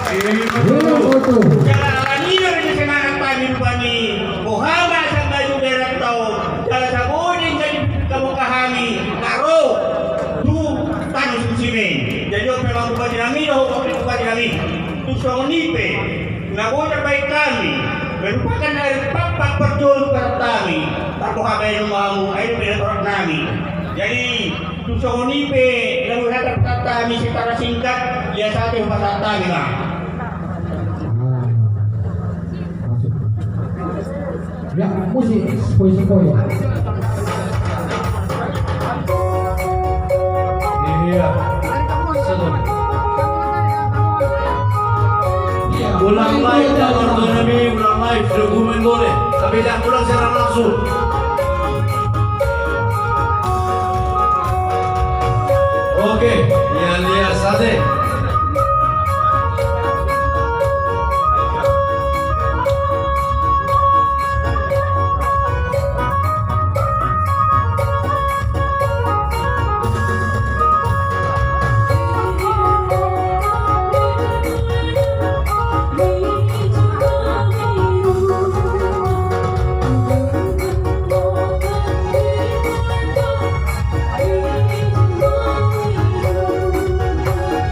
Jalan anino rin sa mga pamilubani. Buhama sa bayo direktaw. Jalan sa buning kamukahami. Naro. Tu tanong susimin. Jadi memang bupati kami, bupati kami. Tusong nipe. Nakuha baik kami. Merupakan dari papak perjuangan para kami. Tak buka bayi rumahmu. Ayo pinaturak kami. Jadi tusong nipe. Lalu hadap kami secara singkat. Dia satu pasal kami lah. Ya, musik sepoi-sepoi. Iya. Ulang live na ordonabi, ulang live dokumen boleh. Tapi dah pulang secara langsung. Oke, lihat sate.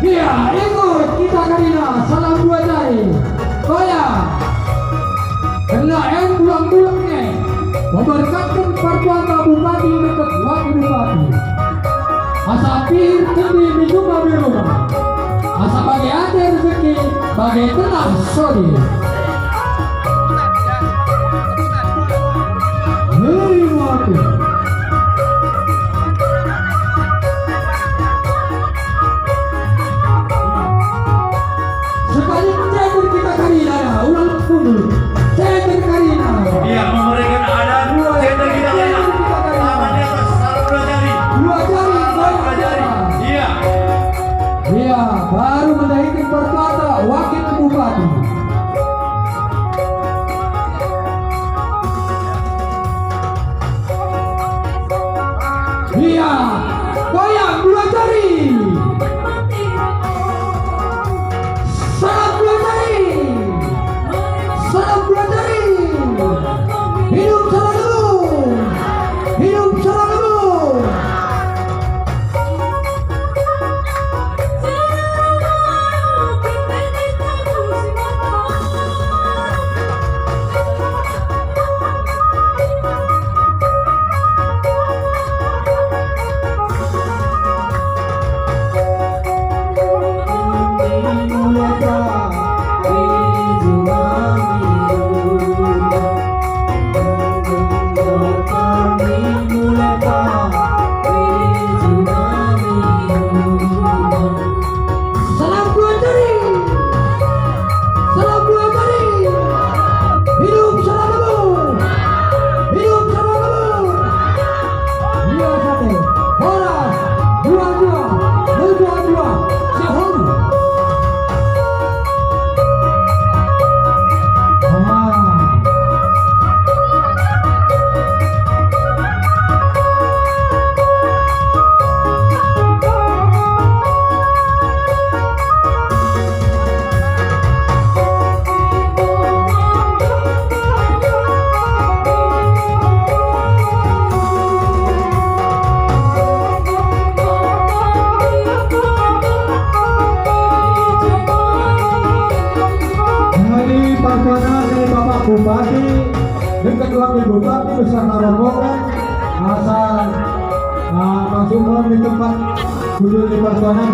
Ya, ikut kita Karina, salam dua jari. Goyang. Kena bulang-bulangnya. Memberkatkan pertuan bupati dekat wakil bupati. Asa pir kendi minum di rumah. Asa bagi ada rezeki, bagi tenang sodi. Hei wakil. Sekali cender kita Karina, ulang puluh. Cender Karina. Iya, memberikan ada dua cender kita Karina. Tangan di atas, salam dua jari. Dua jari, Dua jari. Iya. Iya, baru menaikkan pertuata wakil bupati. Iya, goyang dua jari. Salam dua jari. Salam dua jari. Hidup selalu. Hidup selalu. Salam dua jari. Salam dua jari. Hidup selalu. Hidup selalu. Iya sate. Horas. Dua-dua. Dua-dua. Sehari. Dari pasukan dari Bapak Bupati dekat wakil bupati beserta rombongan asal masuk di tempat duduk di pasukan